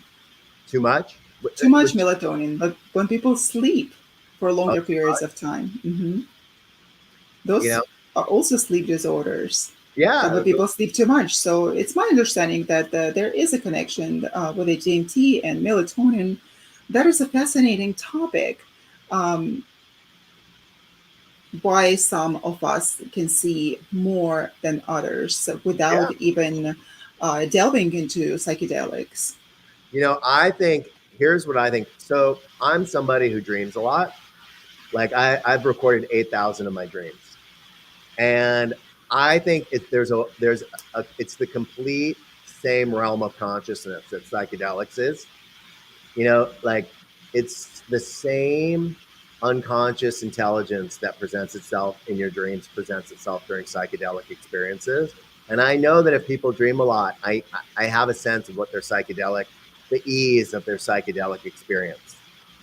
too much? Too much melatonin, but when people sleep for Oh, longer too periods much? of time, You know, those are also sleep disorders. yeah, But people sleep too much. So it's my understanding that there is a connection with DMT and melatonin. That is a fascinating topic. Um, why some of us can see more than others yeah. without even delving into psychedelics. I think here's what I think. So I'm somebody who dreams a lot. Like I've recorded 8,000 of my dreams, and I think it's the complete same realm of consciousness that psychedelics is. Like it's the same unconscious intelligence that presents itself in your dreams presents itself during psychedelic experiences. And I know that if people dream a lot, I have a sense of what the ease of their psychedelic experience,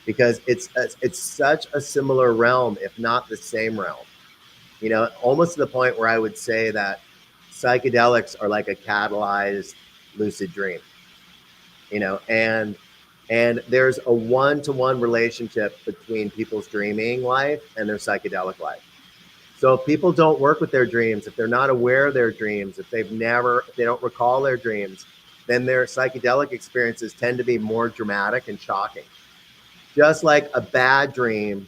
because it's such a similar realm, if not the same realm. you know, almost to the point where I would say that psychedelics are like a catalyzed lucid dream, you know, and there's a one-to-one relationship between people's dreaming life and their psychedelic life. So if people don't work with their dreams, if they're not aware of their dreams, if they don't recall their dreams, then their psychedelic experiences tend to be more dramatic and shocking. Just like a bad dream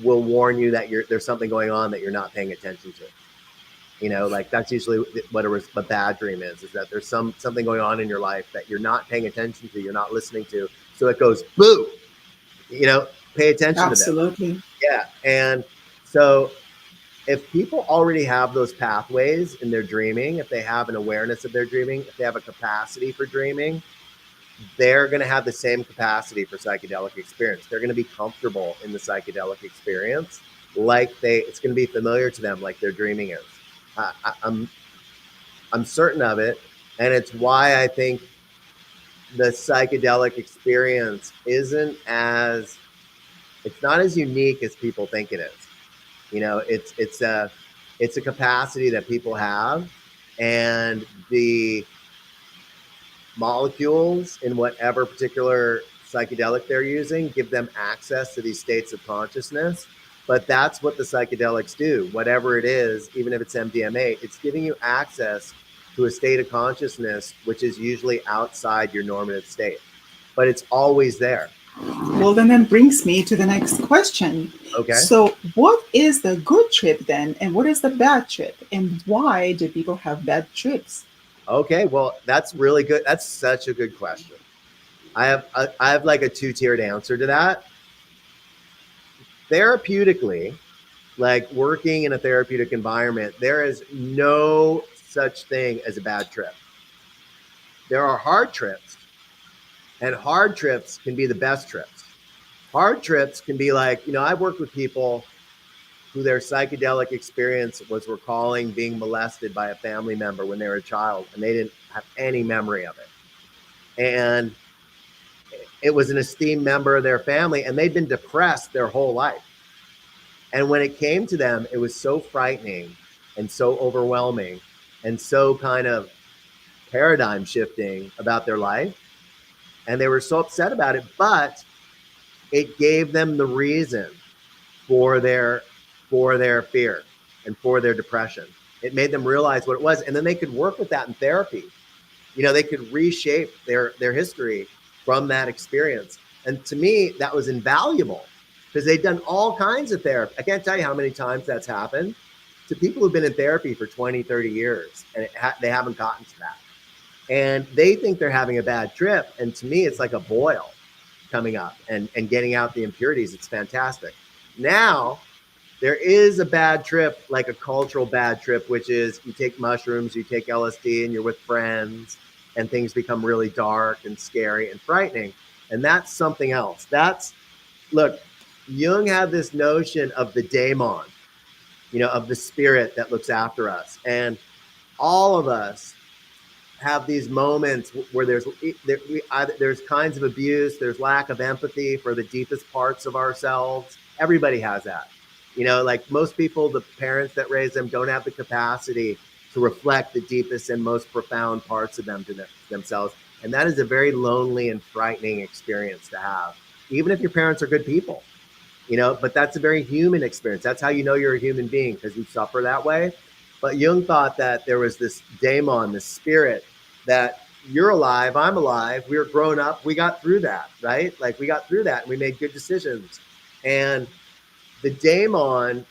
will warn you that there's something going on that you're not paying attention to. You know, like that's usually what a bad dream is that there's something going on in your life that you're not paying attention to, you're not listening to. So it goes, boo, you know, pay attention to this. Absolutely. Yeah. And so if people already have those pathways in their dreaming, if they have an awareness of their dreaming, if they have a capacity for dreaming, they're going to have the same capacity for psychedelic experience. They're going to be comfortable in the psychedelic experience, like it's going to be familiar to them, like their dreaming is. I'm certain of it, and it's why I think the psychedelic experience it's not as unique as people think it is. You know, it's a capacity that people have, and the molecules in whatever particular psychedelic they're using give them access to these states of consciousness. But that's what the psychedelics do. Whatever it is, even if it's MDMA, it's giving you access to a state of consciousness which is usually outside your normative state, but it's always there. Well, then that brings me to the next question. Okay. So what is the good trip then, and what is the bad trip, and why do people have bad trips? Okay, well, that's really good. That's such a good question. I have like a two-tiered answer to that. Therapeutically, like working in a therapeutic environment, there is no such thing as a bad trip. There are hard trips, and hard trips can be the best trips. Hard trips can be like, you know, I've worked with people who their psychedelic experience was recalling being molested by a family member when they were a child, and they didn't have any memory of it. And it was an esteemed member of their family, and they'd been depressed their whole life. And when it came to them, it was so frightening and so overwhelming and so kind of paradigm shifting about their life. And they were so upset about it, but it gave them the reason for their fear and for their depression. It made them realize what it was. And then they could work with that in therapy. You know, they could reshape their history from that experience. And to me, that was invaluable because they'd done all kinds of therapy. I can't tell you how many times that's happened to people who've been in therapy for 20, 30 years, and they haven't gotten to that. And they think they're having a bad trip. And to me, it's like a boil coming up and getting out the impurities. It's fantastic. Now, there is a bad trip, like a cultural bad trip, which is you take mushrooms, you take LSD, and you're with friends, and things become really dark and scary and frightening. And that's something else. Look, Jung had this notion of the daemon, you know, of the spirit that looks after us. And all of us have these moments where there's kinds of abuse, there's lack of empathy for the deepest parts of ourselves. Everybody has that. You know, like most people, the parents that raise them don't have the capacity to reflect the deepest and most profound parts of themselves. And that is a very lonely and frightening experience to have, even if your parents are good people, you know, but that's a very human experience. That's how you know you're a human being, because you suffer that way. But Jung thought that there was this daemon, this spirit, that you're alive, I'm alive, we were grown up, we got through that, right? Like we got through that and we made good decisions. And the daemon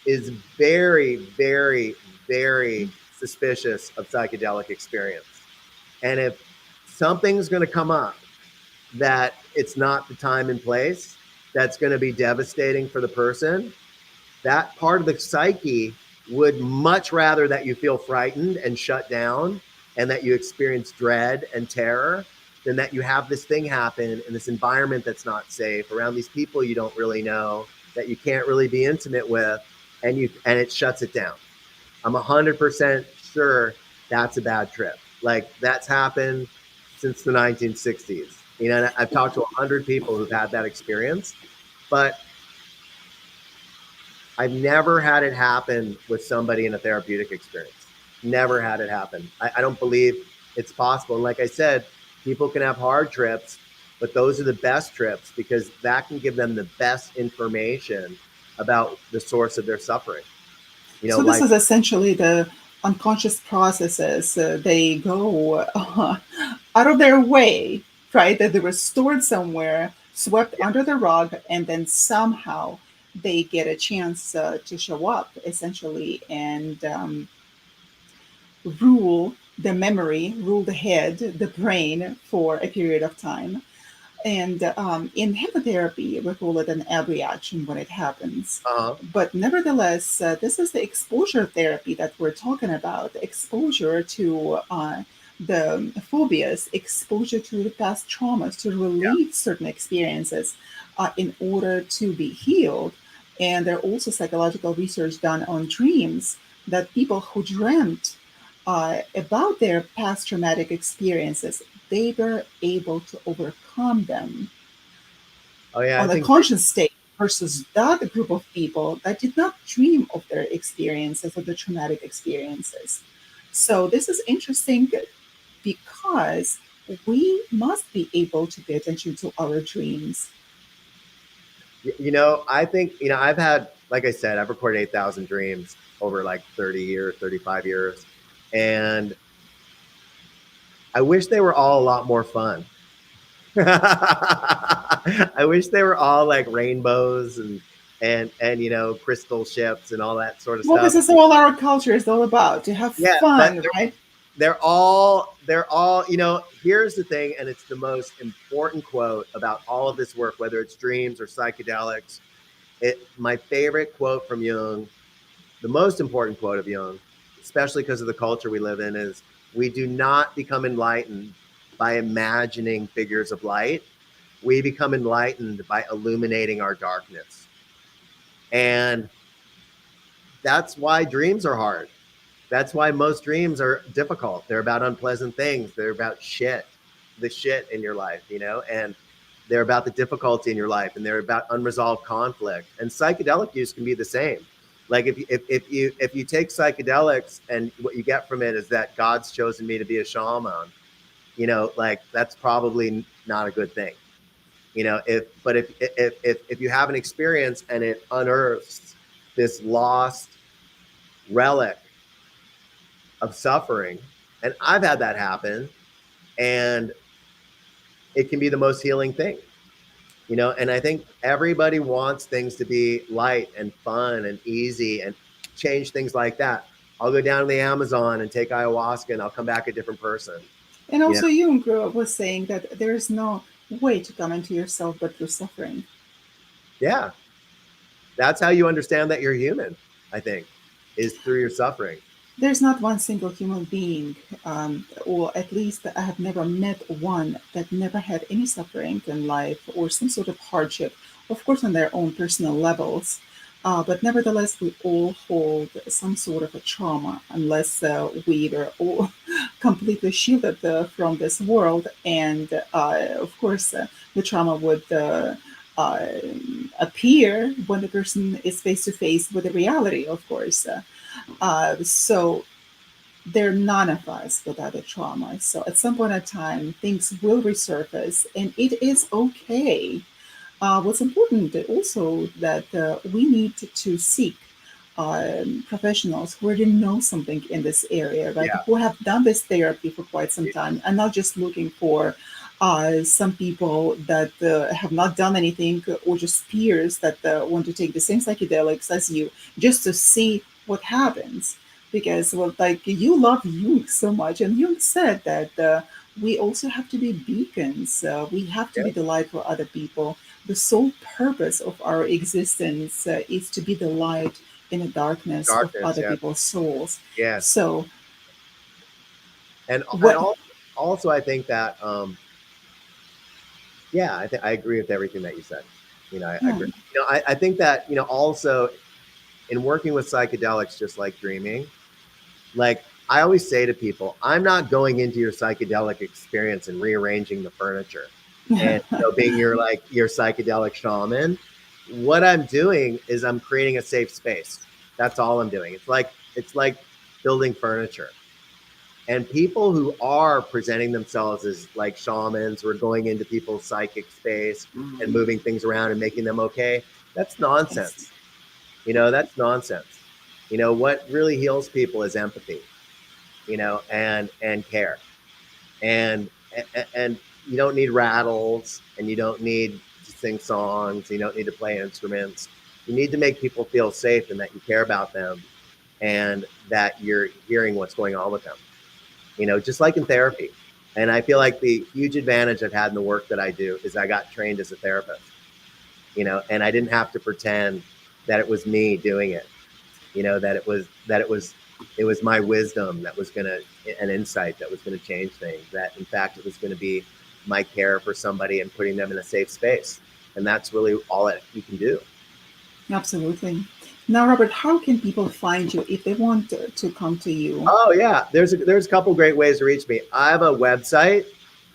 is very, very, very suspicious of psychedelic experience. And if something's going to come up that it's not the time and place, that's going to be devastating for the person, that part of the psyche would much rather that you feel frightened and shut down and that you experience dread and terror than that you have this thing happen in this environment that's not safe, around these people you don't really know, that you can't really be intimate with, and it shuts it down. I'm 100% sure that's a bad trip. Like that's happened since the 1960s. You know, I've talked to 100 people who've had that experience, but I've never had it happen with somebody in a therapeutic experience. Never had it happen. I don't believe it's possible. And like I said, people can have hard trips, but those are the best trips because that can give them the best information about the source of their suffering. You know, So this like, is essentially the unconscious processes. They go out of their way, right? That they were stored somewhere, swept yeah, under the rug, and then somehow they get a chance to show up, essentially, and rule the memory, rule the head, the brain for a period of time. And in hypnotherapy, we call it an abreaction when it happens. uh-huh. But nevertheless, this is the exposure therapy that we're talking about, exposure to the phobias, exposure to the past traumas, to Yeah. relieve certain experiences in order to be healed. And there are also psychological research done on dreams that people who dreamt about their past traumatic experiences, they were able to overcome them Oh yeah, I on a think conscious state versus that group of people that did not dream of their experiences or the traumatic experiences. So this is interesting because we must be able to pay attention to our dreams. I think, I've had, like I said, I've recorded 8,000 dreams over like 30 years, 35 years. And I wish they were all a lot more fun. I wish they were all like rainbows and crystal ships and all that sort of Well, this stuff. is all our culture is all about to have Yeah, but fun, right? they're all, here's the thing, and it's the most important quote about all of this work, whether it's dreams or psychedelics. My favorite quote from Jung, the most important quote of Jung, especially because of the culture we live in, is we do not become enlightened by imagining figures of light. We become enlightened by illuminating our darkness. And that's why dreams are hard. That's why most dreams are difficult. They're about unpleasant things. They're about the shit in your life, and they're about the difficulty in your life, and they're about unresolved conflict. And psychedelic use can be the same. Like if you take psychedelics and what you get from it is that God's chosen me to be a shaman, like that's probably not a good thing. If you have an experience and it unearths this lost relic of suffering, and I've had that happen, and it can be the most healing thing. And I think everybody wants things to be light and fun and easy and change things like that. I'll go down to the Amazon and take ayahuasca and I'll come back a different person. And you know also, Jung was saying that there is no way to come into yourself but through suffering. yeah, that's how you understand that you're human, I think, is through your suffering. There's not one single human being, or at least I have never met one that never had any suffering in life or some sort of hardship, of course, on their own personal levels. But nevertheless, we all hold some sort of a trauma, unless we were all completely shielded from this world. And of course, the trauma would uh, appear when the person is face to face with the reality, of course. So there are none of us without a trauma. So at some point in time, things will resurface, and it is okay. What's important also that we need to seek professionals who already know something in this area, right? Yeah, Who have done this therapy for quite some time, and not just looking for some people that have not done anything or just peers that want to take the same psychedelics as you just to see what happens. Because, well, like you love Jung so much, and Jung said that we also have to be beacons. We have to yeah, be the light for other people. The sole purpose of our existence is to be the light in the darkness of darkness. other Yeah, people's souls. yes, So, and what? also I think that yeah, I agree with everything that you said. I Yeah, agree. I think that also in working with psychedelics, just like dreaming, like I always say to people, I'm not going into your psychedelic experience and rearranging the furniture and being your psychedelic shaman. what I'm doing is I'm creating a safe space. That's all I'm doing. It's like building furniture. And people who are presenting themselves as like shamans, or going into people's psychic space and moving things around and making them okay, that's Yes. nonsense. That's nonsense. What really heals people is empathy, and care. And and you don't need rattles, and you don't need to sing songs, you don't need to play instruments. You need to make people feel safe, and that you care about them, and that you're hearing what's going on with them, just like in therapy. And I feel like the huge advantage I've had in the work that I do is I got trained as a therapist, and I didn't have to pretend that it was me doing it, that it was my wisdom that was an insight that was gonna change things. That in fact it was gonna be my care for somebody and putting them in a safe space, and that's really all that you can do. Absolutely. Now, Robert, how can people find you if they want to come to you? Oh yeah, there's a couple great ways to reach me. I have a website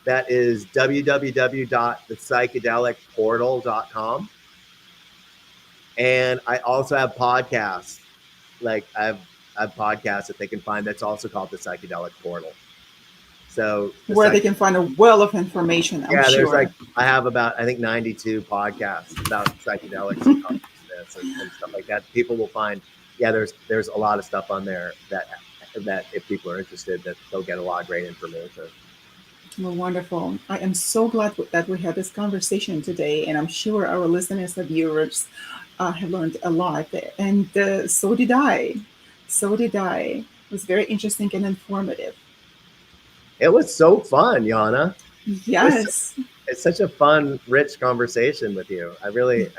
that is www.thepsychedelicportal.com, and I also have podcasts. Like I've podcasts that they can find that's also called the Psychedelic Portal. So Where they can find a well of information, I'm yeah, there's sure. I have about, I think, 92 podcasts about psychedelics and consciousness and stuff like that. People will find, yeah, there's a lot of stuff on there that if people are interested, that they'll get a lot of great information. Well, wonderful. I am so glad that we had this conversation today, and I'm sure our listeners and viewers have learned a lot. And so did I. So did I. It was very interesting and informative. It was so fun, Yana. It was Yes. it's such a fun, rich conversation with you. I really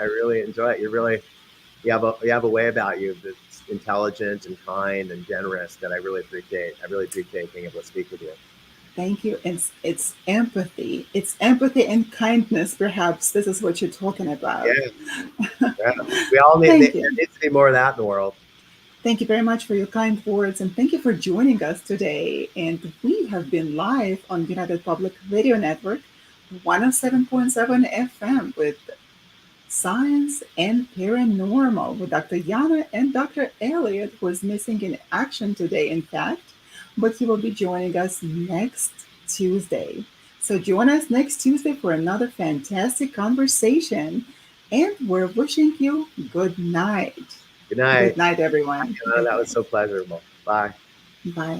enjoy it. You have a way about you that's intelligent and kind and generous that I really appreciate. I really appreciate being able to speak with you. Thank you. It's empathy. It's empathy and kindness, perhaps. This is what you're talking about. Yeah, yeah. We all need, there Thank you. needs to be more of that in the world. Thank you very much for your kind words, and thank you for joining us today. And we have been live on United Public Radio Network, 107.7 FM, with Science and Paranormal with Dr. Yana and Dr. Elliot, who is missing in action today, in fact, but he will be joining us next Tuesday. So join us next Tuesday for another fantastic conversation. And we're wishing you good night. Good night. Good night, everyone. That was so pleasurable. Bye. Bye.